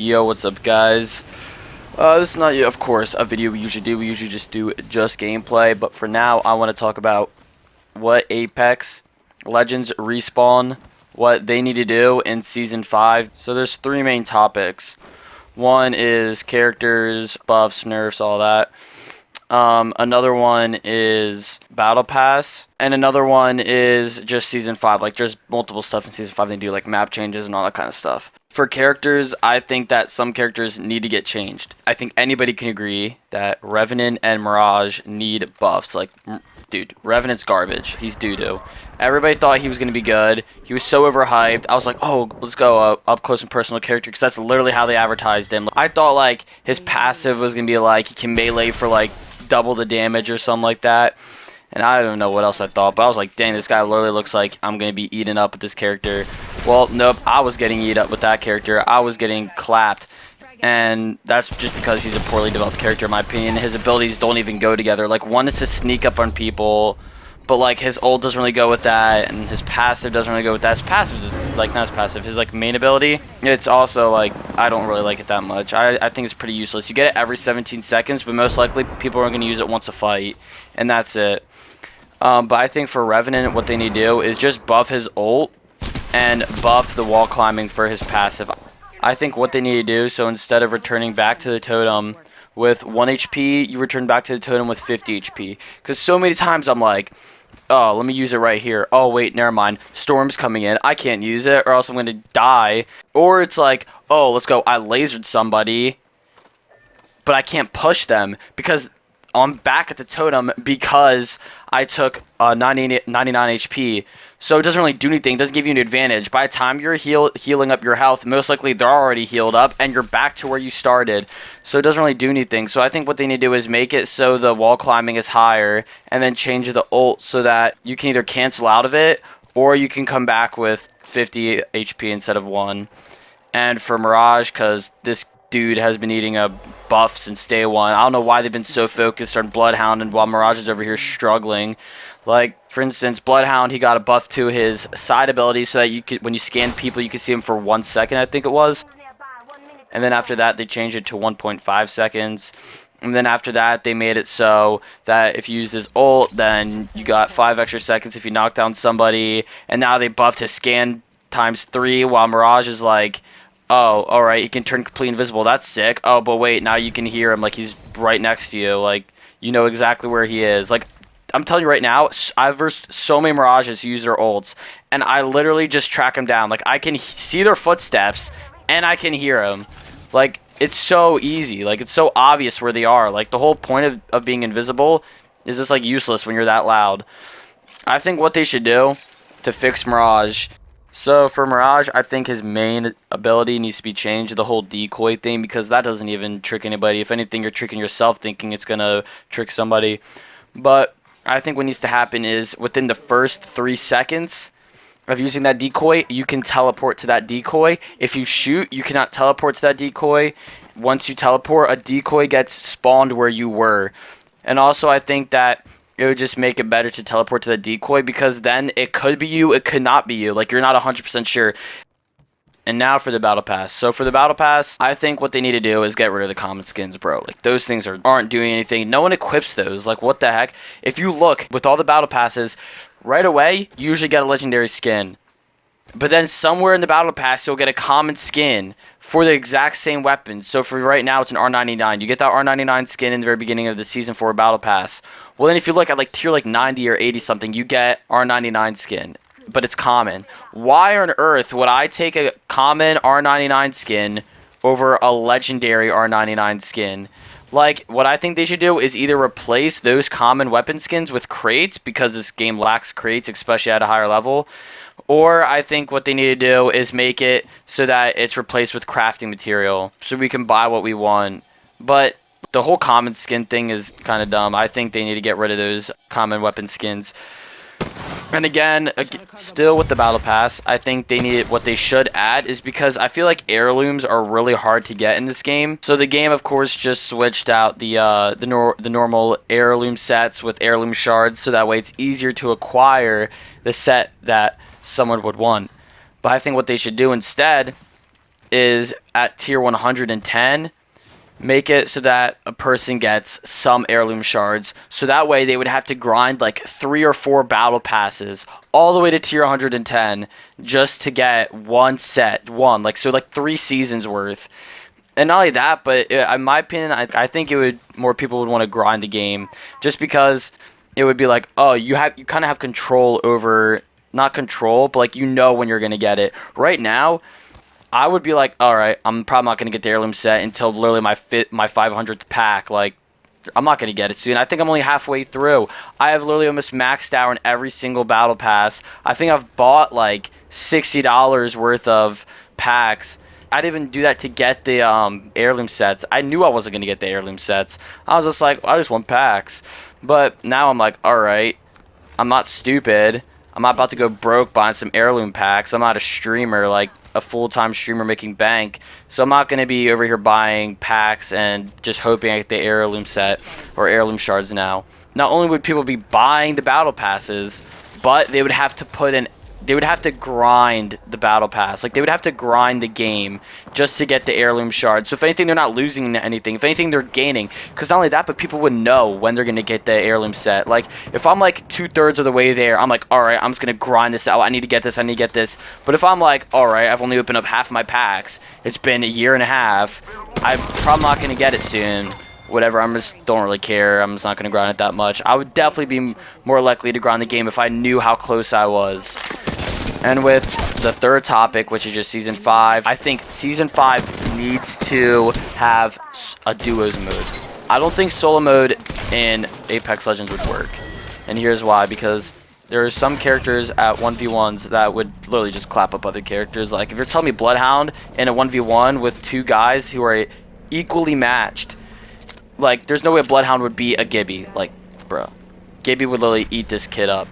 Yo, what's up, guys? This is not, of course, a video we usually do. We usually just do gameplay, but for now, I want to talk about what Apex Legends Respawn, what they need to do in Season 5. So there's three main topics. One is characters, buffs, nerfs, all that. Another one is Battle Pass, and another one is just Season 5, like just multiple stuff in Season 5 they do, like map changes and all that kind of stuff. For characters, I think that some characters need to get changed. I think anybody can agree that Revenant and Mirage need buffs. Like, dude, Revenant's garbage. He's doo-doo. Everybody thought he was going to be good. He was so overhyped. I was like, oh, let's go up close and personal character, because that's literally how they advertised him. I thought, like, his passive was going to be, like, he can melee for, like, double the damage or something like that. And I don't know what else I thought, but I was like, dang, this guy literally looks like I'm going to be eaten up with this character. Well, nope, I was getting eaten up with that character. I was getting clapped. And that's just because he's a poorly developed character, in my opinion. His abilities don't even go together. Like, one is to sneak up on people, but, like, his ult doesn't really go with that, and his passive doesn't really go with that. His passive is, like, not his passive. His, like, main ability, it's also, like, I don't really like it that much. I think it's pretty useless. You get it every 17 seconds, but most likely people are going to use it once a fight, and that's it. But I think for Revenant, what they need to do is just buff his ult and buff the wall climbing for his passive. I think what they need to do, so instead of returning back to the totem with 1 HP, you return back to the totem with 50 HP. Because so many times I'm like, oh, let me use it right here. Oh, wait, never mind. Storm's coming in. I can't use it, or else I'm going to die. Or it's like, oh, let's go. I lasered somebody, but I can't push them because I'm back at the totem because I took 99 HP. So it doesn't really do anything. It doesn't give you an advantage. By the time you're healing up your health, most likely they're already healed up and you're back to where you started. So it doesn't really do anything. So I think what they need to do is make it so the wall climbing is higher and then change the ult so that you can either cancel out of it or you can come back with 50 HP instead of 1. And for Mirage, because this dude has been eating a buff since day one. I don't know why they've been so focused on Bloodhound, and while Mirage is over here struggling. Like, for instance, Bloodhound, he got a buff to his side ability so that you could, when you scan people, you could see them for 1 second, I think it was. And then after that, they changed it to 1.5 seconds. And then after that, they made it so that if you use his ult, then you got 5 extra seconds if you knock down somebody. And now they buffed his scan times 3, while Mirage is like, oh, alright, he can turn completely invisible. That's sick. Oh, but wait, now you can hear him like he's right next to you. Like, you know exactly where he is. Like, I'm telling you right now, I've versed so many Mirages who use their ults, and I literally just track them down. Like, I can see their footsteps, and I can hear them. Like, it's so easy. Like, it's so obvious where they are. Like, the whole point of being invisible is just, like, useless when you're that loud. I think what they should do to fix Mirage... So for Mirage, I think his main ability needs to be changed, the whole decoy thing, because that doesn't even trick anybody. If anything, you're tricking yourself thinking it's going to trick somebody. But I think what needs to happen is within the first 3 seconds of using that decoy, you can teleport to that decoy. If you shoot, you cannot teleport to that decoy. Once you teleport, a decoy gets spawned where you were. And also, I think that it would just make it better to teleport to the decoy, because then it could be you, it could not be you. Like, you're not 100% sure. And now for the Battle Pass. So for the Battle Pass, I think what they need to do is get rid of the common skins, bro. Like, those things aren't doing anything. No one equips those. Like, what the heck? If you look, with all the Battle Passes, right away, you usually get a legendary skin. But then somewhere in the Battle Pass, you'll get a common skin for the exact same weapon. So for right now, it's an R99. You get that R99 skin in the very beginning of the Season 4 Battle Pass. Well, then if you look at, like, tier, like, 90 or 80 something, you get R99 skin. But it's common. Why on earth would I take a common R99 skin over a legendary R99 skin? Like, what I think they should do is either replace those common weapon skins with crates, because this game lacks crates, especially at a higher level. Or I think what they need to do is make it so that it's replaced with crafting material, so we can buy what we want. But the whole common skin thing is kind of dumb. I think they need to get rid of those common weapon skins. And again, still with the Battle Pass, I think they need, what they should add is, because I feel like heirlooms are really hard to get in this game. So the game, of course, just switched out the normal heirloom sets with heirloom shards, so that way it's easier to acquire the set that someone would want. But I think what they should do instead is at tier 110, make it so that a person gets some heirloom shards. So that way they would have to grind like 3 or 4 battle passes all the way to tier 110 just to get one set, like so like 3 seasons worth. And not only that, but in my opinion, I think it would more people would want to grind the game just because it would be like, oh, you kind of have control over, not control, but like you know when you're gonna get it. Right now, I would be like, all right, I'm probably not gonna get the heirloom set until literally my 500th pack. Like, I'm not gonna get it soon. I think I'm only halfway through. I have literally almost maxed out in every single battle pass. I think I've bought like $60 worth of packs. I didn't even do that to get the heirloom sets. I knew I wasn't gonna get the heirloom sets. I was just like, I just want packs. But now I'm like, all right, I'm not stupid. I'm not about to go broke buying some heirloom packs. I'm not a streamer, like a full-time streamer making bank. So I'm not going to be over here buying packs and just hoping I get the heirloom set or heirloom shards now. Not only would people be buying the battle passes, but they would have to grind the battle pass. Like, they would have to grind the game just to get the heirloom shards. So if anything, they're not losing anything. If anything, they're gaining. Because not only that, but people would know when they're going to get the heirloom set. Like, if I'm like 2/3 of the way there, I'm like, alright, I'm just going to grind this out. I need to get this, I need to get this. But if I'm like, alright, I've only opened up half my packs, it's been a year and a half, I'm probably not going to get it soon. Whatever, I'm just don't really care. I'm just not going to grind it that much. I would definitely be more likely to grind the game if I knew how close I was. And with the third topic, which is just Season 5, I think Season 5 needs to have a duos mode. I don't think solo mode in Apex Legends would work. And here's why, because there are some characters at 1v1s that would literally just clap up other characters. Like, if you're telling me Bloodhound in a 1v1 with 2 guys who are equally matched, like, there's no way Bloodhound would be a Gibby. Like, bro. Gibby would literally eat this kid up.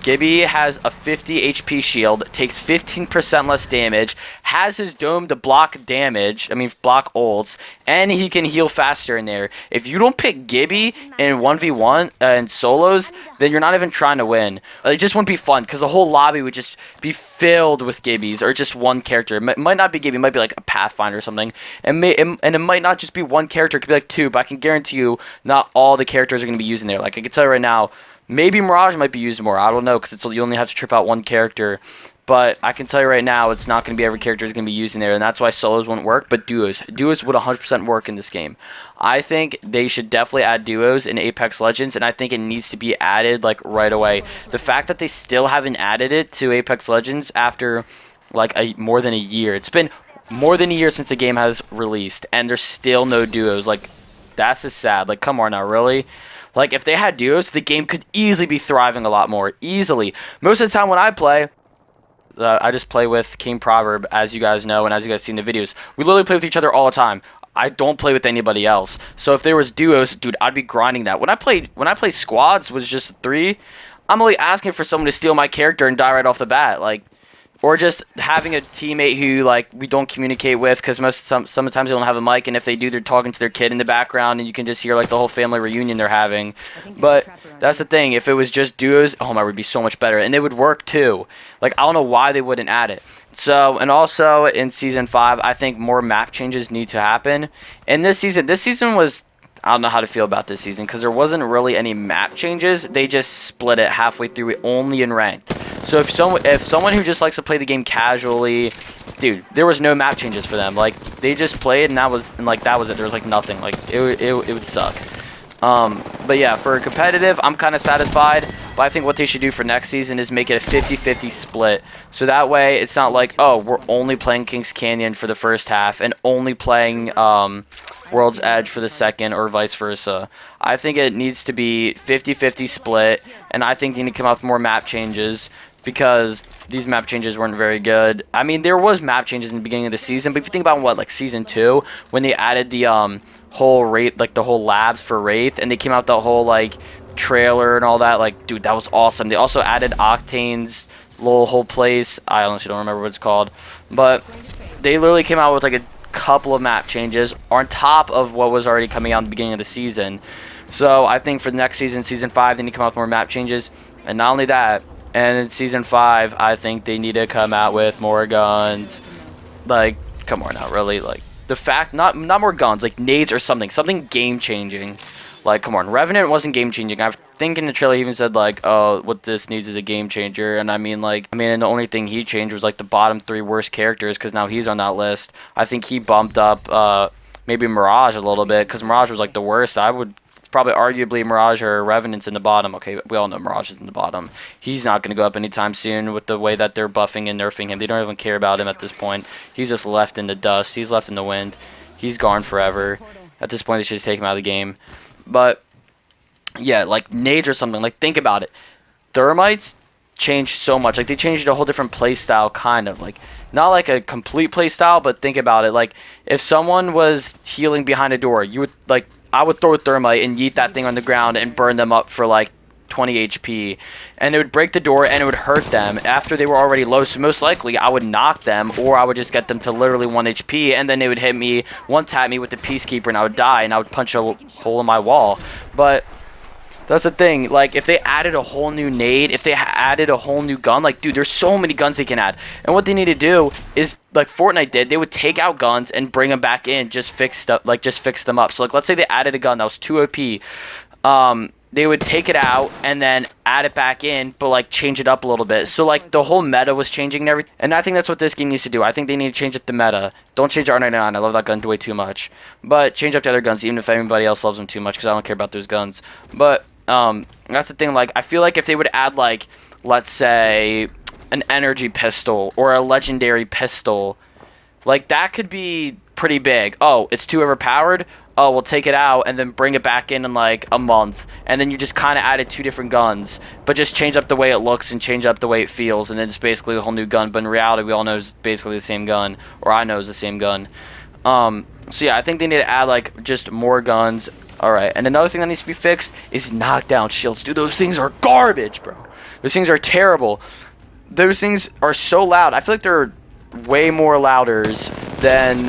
Gibby has a 50 HP shield, takes 15% less damage, has his dome to block damage, block ults, and he can heal faster in there. If you don't pick Gibby in 1v1 and solos, then you're not even trying to win. It just wouldn't be fun, because the whole lobby would just be filled with Gibbies, or just one character. It might not be Gibby, it might be like a Pathfinder or something. And it might not just be one character, it could be like 2, but I can guarantee you not all the characters are going to be using there. Like, I can tell you right now, maybe Mirage might be used more. I don't know, because you only have to trip out one character. But I can tell you right now, it's not going to be every character is going to be using there, and that's why solos wouldn't work. But duos would 100% work in this game. I think they should definitely add duos in Apex Legends, and I think it needs to be added like right away. The fact that they still haven't added it to Apex Legends after like more than a year. It's been more than a year since the game has released, and there's still no duos. Like, that's just sad. Like, come on now, really? Like, if they had duos, the game could easily be thriving a lot more. Easily. Most of the time when I play, I just play with King Proverb, as you guys know, and as you guys see in the videos. We literally play with each other all the time. I don't play with anybody else. So if there was duos, dude, I'd be grinding that. When I play squads, was just 3, I'm only asking for someone to steal my character and die right off the bat. Like, or just having a teammate who, like, we don't communicate with, because sometimes they don't have a mic, and if they do, they're talking to their kid in the background, and you can just hear, like, the whole family reunion they're having. But that's the thing. If it was just duos, oh my, it would be so much better. And it would work, too. Like, I don't know why they wouldn't add it. So, and also, in Season 5, I think more map changes need to happen. And this season was... I don't know how to feel about this season, because there wasn't really any map changes. They just split it halfway through, only in ranked. So if someone who just likes to play the game casually, dude, there was no map changes for them. Like, they just played, and that was it. There was like nothing. Like, it would suck. But yeah, for competitive, I'm kind of satisfied. But I think what they should do for next season is make it a 50-50 split. So that way, it's not like, oh, we're only playing Kings Canyon for the first half and only playing World's Edge for the second, or vice versa. I think it needs to be 50-50 split, and I think they need to come up with more map changes, because these map changes weren't very good. I mean, there was map changes in the beginning of the season, but if you think about like Season 2, when they added the whole Wraith, like the whole labs for Wraith, and they came out the whole like trailer and all that, like, dude, that was awesome. They also added Octane's little whole place. I honestly don't remember what it's called, but they literally came out with like a couple of map changes on top of what was already coming out in the beginning of the season. So I think for the next season, Season 5, they need to come out with more map changes. And not only that, and in Season 5, I think they need to come out with more guns. Like, come on now, really, like, the fact, not more guns, like, nades or something game-changing. Like, come on, Revenant wasn't game-changing. I think in the trailer he even said, like, oh, what this needs is a game-changer, and I mean, and the only thing he changed was, like, the bottom 3 worst characters, because now he's on that list. I think he bumped up, maybe Mirage a little bit, because Mirage was, like, the worst. It's probably arguably Mirage or Revenant's in the bottom. Okay, we all know Mirage is in the bottom. He's not going to go up anytime soon with the way that they're buffing and nerfing him. They don't even care about him at this point. He's just left in the dust. He's left in the wind. He's gone forever. At this point, they should just take him out of the game. But, yeah, like, nades or something. Like, think about it. Thermites changed so much. Like, they changed a whole different play style, kind of. Like, not like a complete play style, but think about it. Like, if someone was healing behind a door, you would, like, I would throw a thermite and yeet that thing on the ground and burn them up for, like, 20 HP. And it would break the door and it would hurt them after they were already low. So most likely, I would knock them, or I would just get them to literally 1 HP, and then they would hit me, one-tap me with the Peacekeeper, and I would die, and I would punch a hole in my wall. But that's the thing, like, if they added a whole new nade, if they added a whole new gun, like, dude, there's so many guns they can add. And what they need to do is, like Fortnite did, they would take out guns and bring them back in, just fix them up. So, like, let's say they added a gun that was too OP. They would take it out and then add it back in, but, like, change it up a little bit. So, like, the whole meta was changing and everything. And I think that's what this game needs to do. I think they need to change up the meta. Don't change R99. I love that gun way too much. But change up the other guns, even if anybody else loves them too much, because I don't care about those guns. But that's the thing. Like, I feel like if they would add, like, let's say an energy pistol or a legendary pistol, like, that could be pretty big. Oh, it's too overpowered. Oh, we'll take it out and then bring it back in like a month, and then you just kind of added 2 different guns, but just change up the way it looks and change up the way it feels, and then it's basically a whole new gun. But in reality, we all know it's basically the same gun, or I know it's the same gun. So yeah, I think they need to add, like, just more guns. Alright, and another thing that needs to be fixed is knockdown shields. Dude, those things are garbage, bro. Those things are terrible. Those things are so loud. I feel like they're way more louders than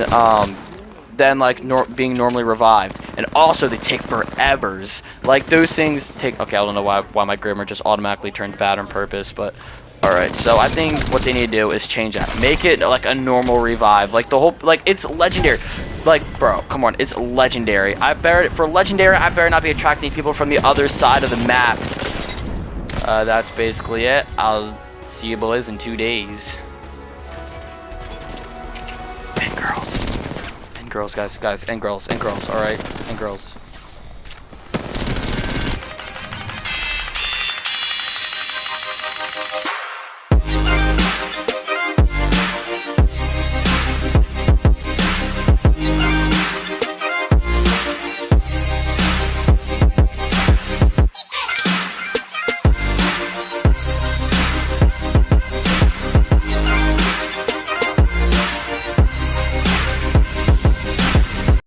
like being normally revived. And also, they take forevers. Like, those things take... Okay, I don't know why my Grimmer just automatically turned bad on purpose, but... Alright, so I think what they need to do is change that. Make it, like, a normal revive. Like, the whole... Like, it's legendary. Like, bro, come on. It's legendary. For legendary, I better not be attracting people from the other side of the map. That's basically it. I'll see you boys in 2 days. And girls. And girls, guys. And girls. Alright. And girls.